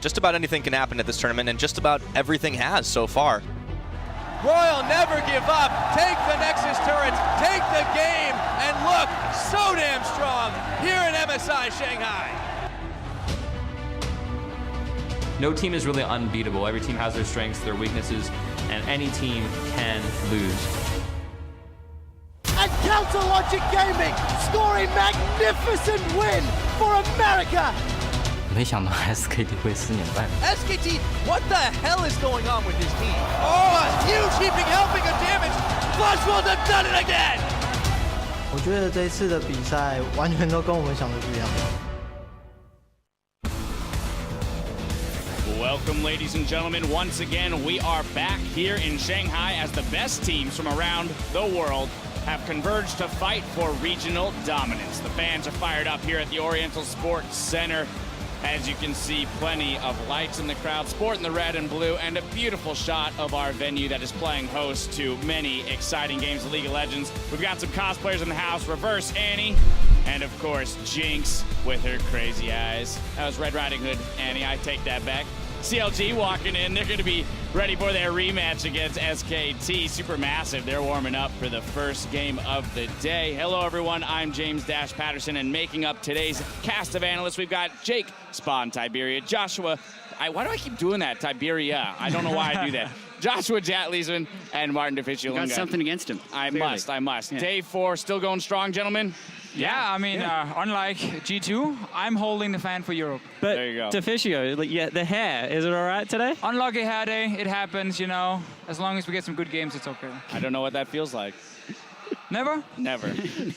just about anything can happen at this tournament, and just about everything has so far. Royal never give up. Take the Nexus turrets, take the game, and look so damn strong here in MSI Shanghai. No team is really unbeatable. Every team has their strengths, their weaknesses, and any team can lose. And Counter Logic Gaming scoring magnificent win for America. 没想到 SKT 会4连败。 SKT, what the hell is going on with this team? Oh, a huge heaping helping of damage. Flashwolves have done it again. 我觉得这一次的比赛完全都跟我们想的不一样。 Welcome, ladies and gentlemen. Once again, we are back here in Shanghai as the best teams from around the world have converged to fight for regional dominance. The fans are fired up here at the Oriental Sports Center. As you can see, plenty of lights in the crowd, sporting the red and blue, and a beautiful shot of our venue that is playing host to many exciting games of League of Legends. We've got some cosplayers in the house, Reverse Annie, and of course, Jinx with her crazy eyes. That was Red Riding Hood Annie, I take that back. CLG walking in, they're going to be ready for their rematch against SKT. Supermassive, they're warming up for the first game of the day. Hello everyone, I'm James Dash Patterson, and making up today's cast of analysts, we've got Jake, Spawn Tiberia, Joshua, why do I keep doing that, Tiberia? I don't know why I do that. Joshua Jatleesman and Martin DeFiscio. Got something against him. I must. Yeah. Day 4, still going strong, gentlemen? Yeah, I mean, unlike G2, I'm holding the fan for Europe. But there you go. DeFiscio, yeah, the hair, is it all right today? Unlucky hair day, it happens, you know. As long as we get some good games, it's okay. I don't know what that feels like. Never? Never.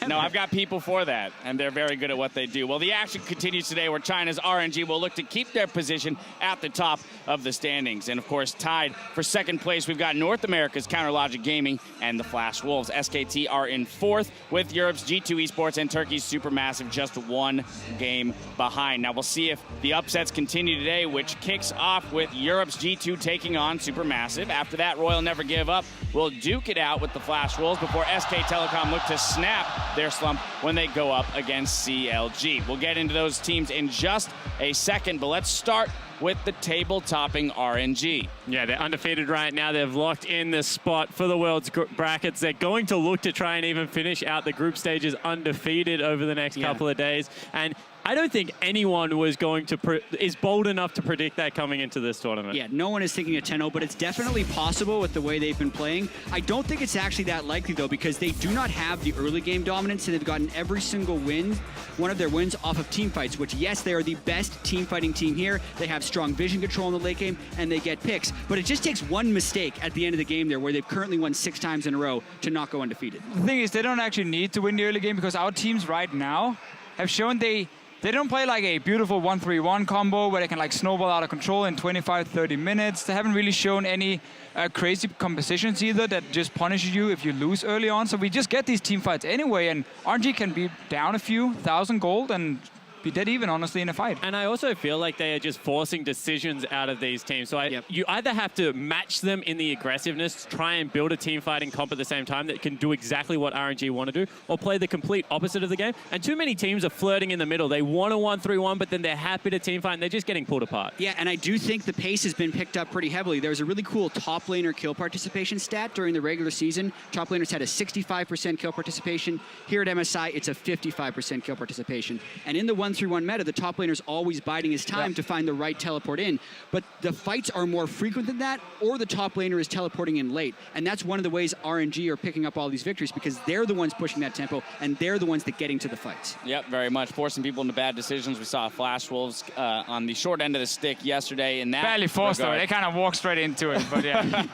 No, I've got people for that, and they're very good at what they do. Well, the action continues today where China's RNG will look to keep their position at the top of the standings. And, of course, tied for second place, we've got North America's Counter Logic Gaming and the Flash Wolves. SKT are in 4th with Europe's G2 Esports and Turkey's Supermassive just 1 game behind. Now, we'll see if the upsets continue today, which kicks off with Europe's G2 taking on Supermassive. After that, Royal Never Give Up will duke it out with the Flash Wolves before SK Telecom look to snap their slump when they go up against CLG. We'll get into those teams in just a second, but let's start with the table-topping RNG. Yeah, they're undefeated right now. They've locked in the spot for the world's brackets. They're going to look to try and even finish out the group stages undefeated over the next couple of days. And I don't think anyone was going to is bold enough to predict that coming into this tournament. Yeah, no one is thinking a 10-0, but it's definitely possible with the way they've been playing. I don't think it's actually that likely, though, because they do not have the early game dominance, and they've gotten every single win, one of their wins, off of team fights, which, yes, they are the best team fighting team here. They have strong vision control in the late game, and they get picks. But it just takes one mistake at the end of the game there, where they've currently won 6 times in a row to not go undefeated. The thing is, they don't actually need to win the early game because our teams right now have shown they don't play like a beautiful 1-3-1 combo where they can like snowball out of control in 25-30 minutes. They haven't really shown any crazy compositions either that just punishes you if you lose early on. So we just get these team fights anyway, and RNG can be down a few thousand gold and be dead even, honestly, in a fight. And I also feel like they are just forcing decisions out of these teams. So you either have to match them in the aggressiveness, try and build a team fighting comp at the same time that can do exactly what RNG want to do, or play the complete opposite of the game. And too many teams are flirting in the middle. They want a 1-3-1, but then they're happy to team fight, and they're just getting pulled apart. Yeah, and I do think the pace has been picked up pretty heavily. There was a really cool top laner kill participation stat during the regular season. Top laners had a 65% kill participation. Here at MSI, it's a 55% kill participation. And in the 1-3-1 meta, the top laner's always biding his time to find the right teleport in. But the fights are more frequent than that, or the top laner is teleporting in late. And that's one of the ways RNG are picking up all these victories, because they're the ones pushing that tempo, and they're the ones that getting to the fights. Yep, very much. Forcing people into bad decisions. We saw Flash Wolves on the short end of the stick yesterday. In that barely forced though. They kind of walked straight into it, but yeah.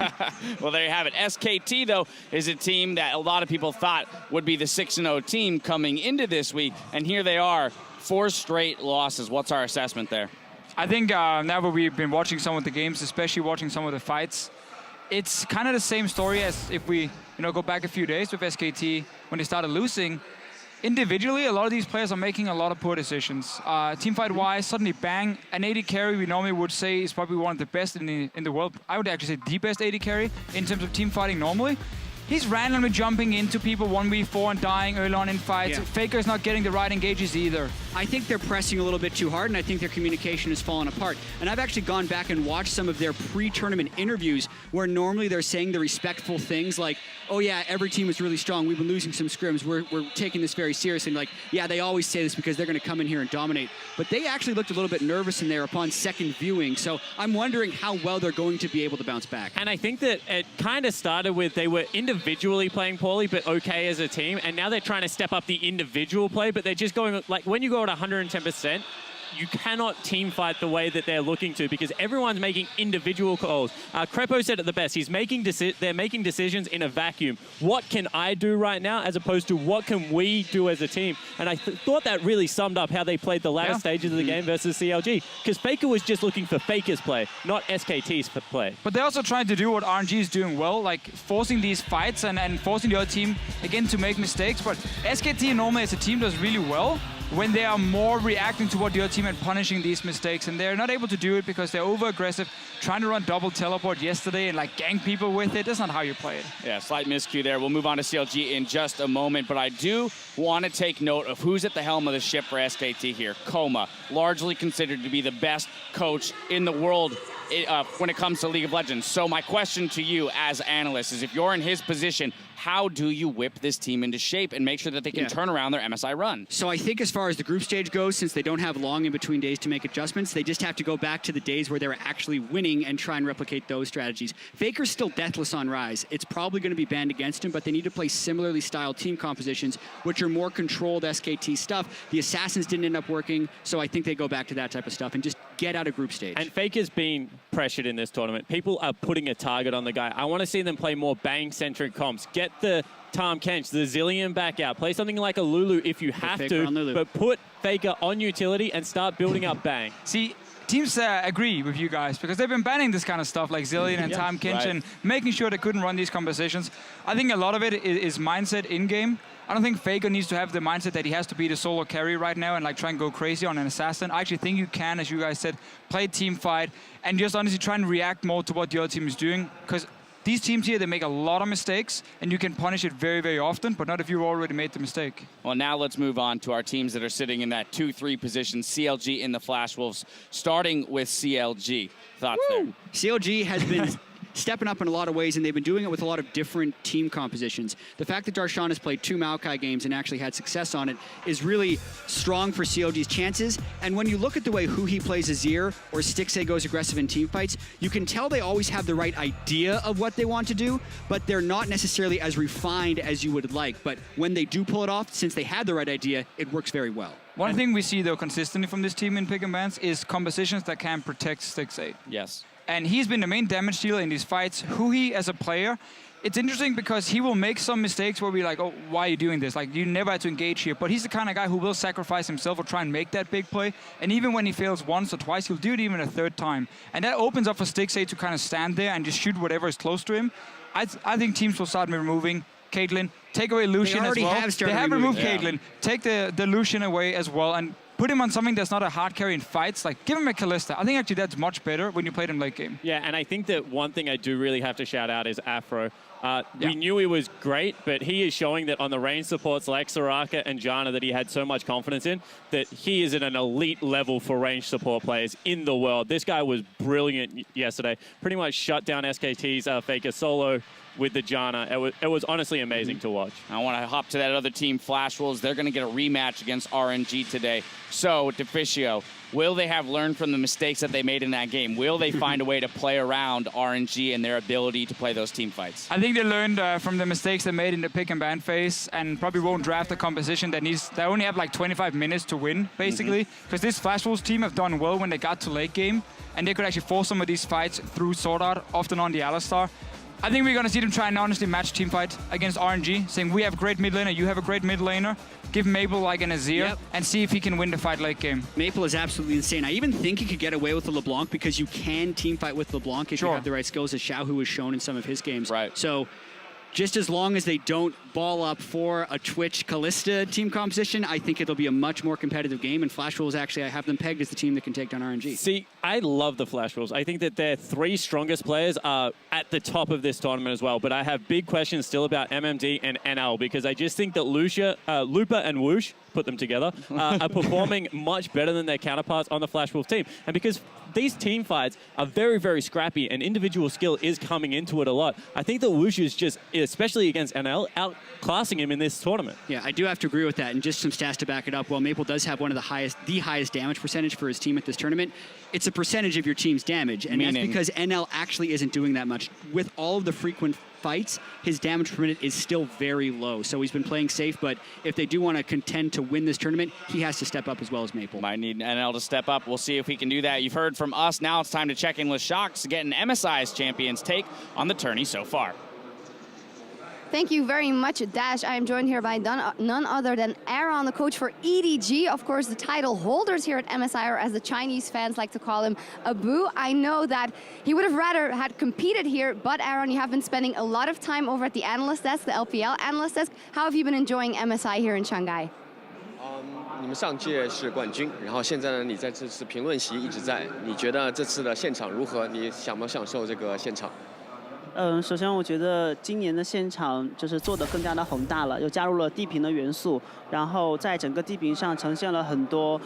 Well, there you have it. SKT, though, is a team that a lot of people thought would be the 6-0 team coming into this week, and here they are. 4 straight losses. What's our assessment there? I think now that we've been watching some of the games, especially watching some of the fights, it's kind of the same story as if we go back a few days with SKT when they started losing. Individually, a lot of these players are making a lot of poor decisions. Teamfight-wise, suddenly bang, an AD carry we normally would say is probably one of the best in the world. I would actually say the best AD carry in terms of team fighting normally. he's randomly jumping into people 1v4 and dying early on in fights. Yeah. Faker's not getting the right engages either. I think they're pressing a little bit too hard, and I think their communication has fallen apart. And I've actually gone back and watched some of their pre-tournament interviews where normally they're saying the respectful things like, oh yeah, every team is really strong. We've been losing some scrims. We're taking this very seriously. And like, yeah, they always say this because they're going to come in here and dominate. But they actually looked a little bit nervous in there upon second viewing. So I'm wondering how well they're going to be able to bounce back. And I think that it kind of started with they were individually playing poorly, but okay as a team. And now they're trying to step up the individual play, but they're just going, like, when you go at 110%, you cannot team fight the way that they're looking to because everyone's making individual calls. Crepo said it the best. He's making they're making decisions in a vacuum. What can I do right now as opposed to what can we do as a team? And I thought that really summed up how they played the latter stages of the game versus CLG because Faker was just looking for Faker's play, not SKT's play. But they're also trying to do what RNG is doing well, like forcing these fights and forcing the other team, again, to make mistakes. But SKT normally as a team does really well when they are more reacting to what the other team and punishing these mistakes. And they're not able to do it because they're over-aggressive, trying to run double teleport yesterday and like gang people with it. That's not how you play it. Yeah, slight miscue there. We'll move on to CLG in just a moment, but I do want to take note of who's at the helm of the ship for SKT here. Koma, largely considered to be the best coach in the world when it comes to League of Legends. So my question to you as analysts is if you're in his position, how do you whip this team into shape and make sure that they can turn around their MSI run? So I think as far as the group stage goes, since they don't have long in between days to make adjustments, they just have to go back to the days where they were actually winning and try and replicate those strategies. Faker's still deathless on Rise. It's probably going to be banned against him, but they need to play similarly styled team compositions, which are more controlled SKT stuff. The Assassins didn't end up working, so I think they go back to that type of stuff and just get out of group stage. And Faker's been pressured in this tournament. People are putting a target on the guy. I want to see them play more bang-centric comps. Get the Tom Kench, the Zillion back out. Play something like a Lulu if you have to, but put Faker on utility and start building up bang. See, teams agree with you guys because they've been banning this kind of stuff like Zillion and Tom Kench and making sure they couldn't run these conversations. I think a lot of it is mindset in-game. I don't think Faker needs to have the mindset that he has to be the solo carry right now and like try and go crazy on an assassin. I actually think you can, as you guys said, play team fight and just honestly try and react more to what the other team is doing because these teams here, they make a lot of mistakes, and you can punish it very, very often, but not if you've already made the mistake. Well, now let's move on to our teams that are sitting in that 2-3 position. CLG in the Flash Wolves, starting with CLG. Thoughts there? CLG has been stepping up in a lot of ways, and they've been doing it with a lot of different team compositions. The fact that Darshan has played 2 Maokai games and actually had success on it is really strong for CLG's chances. And when you look at the way he plays Azir or Stixxay goes aggressive in team fights, you can tell they always have the right idea of what they want to do, but they're not necessarily as refined as you would like. But when they do pull it off, since they had the right idea, it works very well. One thing we see, though, consistently from this team in pick and bans is compositions that can protect Stixxay. Yes. And he's been the main damage dealer in these fights. Huhi, as a player, it's interesting because he will make some mistakes where we're like, oh, why are you doing this? Like, you never had to engage here. But he's the kind of guy who will sacrifice himself or try and make that big play. And even when he fails once or twice, he'll do it even a third time. And that opens up for Stixxay to kind of stand there and just shoot whatever is close to him. I think teams will start removing Caitlyn, take away Lucian as well. They have removed Caitlyn. Take the Lucian away as well and put him on something that's not a hard carry in fights. Like, give him a Kalista. I think actually that's much better when you play them late game. Yeah, and I think that one thing I do really have to shout out is Afro. We knew he was great, but he is showing that on the range supports like Soraka and Janna that he had so much confidence in, that he is at an elite level for range support players in the world. This guy was brilliant yesterday. Pretty much shut down SKT's Faker solo with the Janna. It was honestly amazing to watch. I want to hop to that other team, Flash Wolves. They're going to get a rematch against RNG today. So, Deficio, will they have learned from the mistakes that they made in that game? Will they find a way to play around RNG and their ability to play those team fights? I think they learned from the mistakes they made in the pick and ban phase and probably won't draft a composition that they only have like 25 minutes to win, basically. Because this Flash Wolves team have done well when they got to late game, and they could actually force some of these fights through Sword Art, often on the Alistar. I think we're going to see them try and honestly match team fight against RNG, saying we have a great mid laner, you have a great mid laner. Give Maple like an Azir and see if he can win the fight late game. Maple is absolutely insane. I even think he could get away with the LeBlanc because you can team fight with LeBlanc if you have the right skills, as Xiao, who has shown in some of his games. Right. So just as long as they don't ball up for a Twitch Callista team composition, I think it'll be a much more competitive game. And Flash Wolves, actually, I have them pegged as the team that can take down RNG. See, I love the Flash Wolves. I think that their 3 strongest players are at the top of this tournament as well. But I have big questions still about MMD and NL because I just think that Lupa and Whoosh, put them together, are performing much better than their counterparts on the Flash Wolf team. And because these team fights are very, very scrappy and individual skill is coming into it a lot, I think that Whoosh is just, especially against NL, outclassing him in this tournament. Yeah, I do have to agree with that. And just some stats to back it up. While Maple does have one of the highest damage percentage for his team at this tournament, it's a percentage of your team's damage. And that's because NL actually isn't doing that much. With all of the frequent fights, his damage per minute is still very low. So he's been playing safe, but if they do want to contend to win this tournament, he has to step up as well as Maple. Might need NL to step up. We'll see if he can do that. You've heard from us. Now it's time to check in with Shocks, getting MSI's champions' take on the tourney so far. Thank you very much, Dash. I am joined here by none other than Aaron, the coach for EDG. Of course, the title holders here at MSI, or as the Chinese fans like to call him, Abu. I know that he would have rather had competed here, but Aaron, you have been spending a lot of time over at the analyst desk, the LPL analyst desk. How have you been enjoying MSI here in Shanghai? 你们上届是冠军，然后现在呢，你在这次评论席一直在，你觉得这次的现场如何？你享不享受这个现场？ 首先我觉得今年的现场就是做得更加的宏大了，又加入了地屏的元素，然后在整个地屏上呈现了很多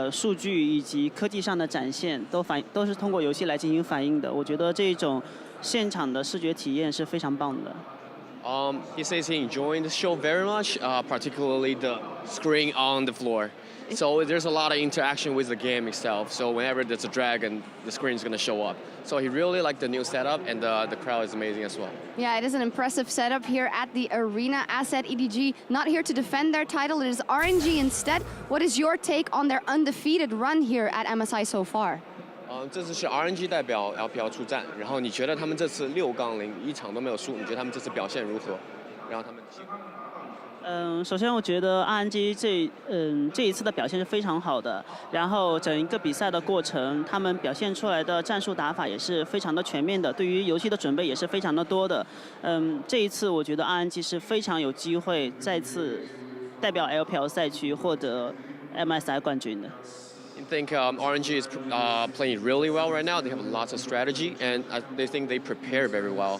数据以及科技上的展现，都是通过游戏来进行反映的。我觉得这种现场的视觉体验是非常棒的。 He says he enjoyed the show very much, particularly the screen on the floor. So there's a lot of interaction with the game itself. So whenever there's a dragon, the screen is going to show up. So he really liked the new setup, and the crowd is amazing as well. Yeah, it is an impressive setup here at the arena. Asset EDG not here to defend their title. It is RNG instead. What is your take on their undefeated run here at MSI so far? 这次是 RNG 代表 LPL 出战，然后你觉得他们这次6-0一场都没有输，你觉得他们这次表现如何？然后他们首先我觉得 RNG 这一次的表现是非常好的，然后整一个比赛的过程，他们表现出来的战术打法也是非常的全面的，对于游戏的准备也是非常的多的。这一次我觉得 RNG 是非常有机会再次代表 LPL 赛区获得 MSI 冠军的。 I think RNG is playing really well right now. They have lots of strategy, and they think they prepare very well.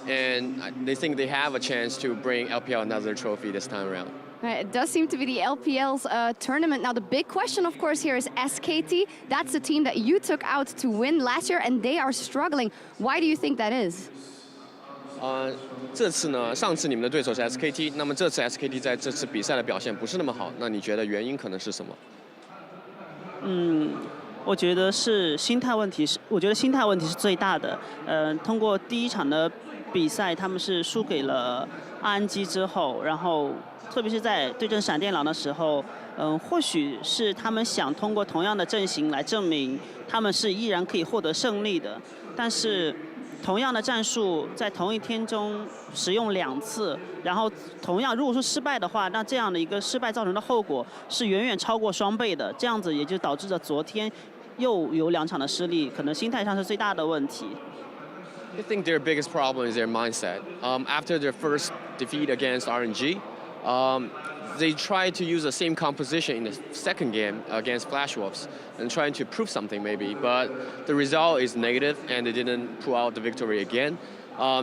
And they think they have a chance to bring LPL another trophy this time around. Right, it does seem to be the LPL's tournament. Now, the big question, of course, here is SKT. That's the team that you took out to win last year, and they are struggling. Why do you think that is? 这次呢，上次你们的对手是 SKT， 那么这次 SKT 在这次比赛的表现不是那么好，那你觉得原因可能是什么？ 我觉得是心态问题，我觉得心态问题是最大的。通过第一场的比赛，他们是输给了 RNG 之后，然后特别是在对阵闪电狼的时候，或许是他们想通过同样的阵型来证明他们是依然可以获得胜利的，但是 同样的战术在同一天中使用2次，然后同样如果说失败的话，那这样的一个失败造成的后果是远远超过双倍的。这样子也就导致了昨天又有2场的失利，可能心态上是最大的问题。 I think their biggest problem is their mindset. After their first defeat against RNG, they tried to use the same composition in the second game against Flash Wolves and trying to prove something maybe, but the result is negative and they didn't pull out the victory again.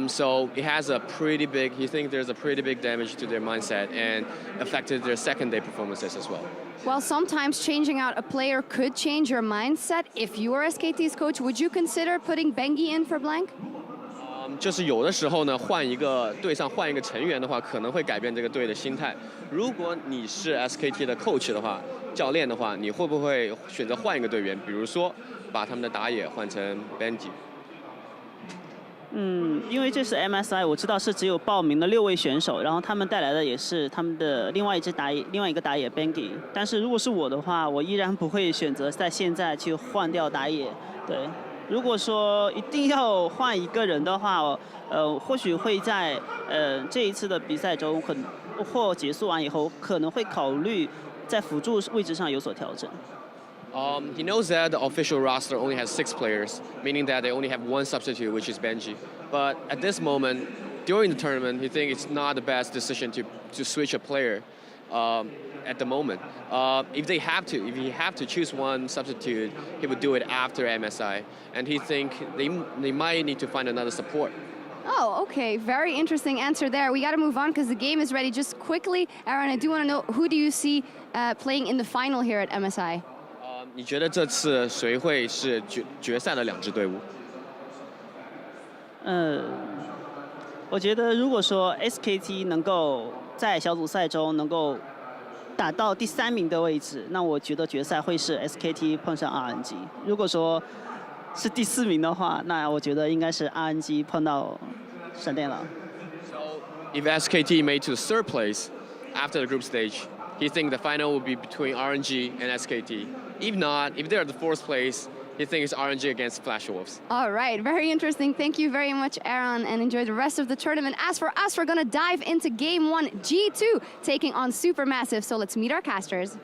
So it has a pretty big, he thinks there's a pretty big damage to their mindset and affected their second day performances as well. Well, sometimes changing out a player could change your mindset. If you were SKT's coach, would you consider putting Bengi in for blank? 就是有的时候呢，队上换一个成员的话，可能会改变这个队的心态。如果你是 SKT 的 coach 的话，教练的话，你会不会选择换一个队员？比如说，把他们的打野换成 Benji？ 因为这是 MSI， 我知道是只有报名的6位选手，然后他们带来的也是他们的另外一个打野 Bengi。但是如果是我的话，我依然不会选择在现在去换掉打野。对。 如果说一定要换一个人的话，或许会在这一次的比赛中，或结束完以后，可能会考虑在辅助位置上有所调整。He knows that the official roster only has 6 players, meaning that they only have 1 substitute, which is Benji. But at this moment, during the tournament, he thinks it's not the best decision to switch a player at the moment. If he have to choose one substitute, he would do it after MSI, and he think they might need to find another support. Oh, okay. Very interesting answer there. We got to move on because the game is ready. Just quickly, Aaron, I do want to know, who do you see playing in the final here at MSI? 你觉得这次谁会是决赛的2支队伍？我觉得如果说 SKT 能够在小组赛中能够打到第3名的位置，那我觉得决赛会是 SKT 碰上 RNG。如果说是第4名的话，那我觉得应该是 RNG 碰到闪电狼。So if SKT made to 3rd place after the group stage, he thinks the final will be between RNG and SKT. If not, if they're at the 4th place, he thinks it's RNG against Flash Wolves. All right, very interesting. Thank you very much, Aaron, and enjoy the rest of the tournament. As for us, we're going to dive into Game 1, G2, taking on Supermassive. So let's meet our casters.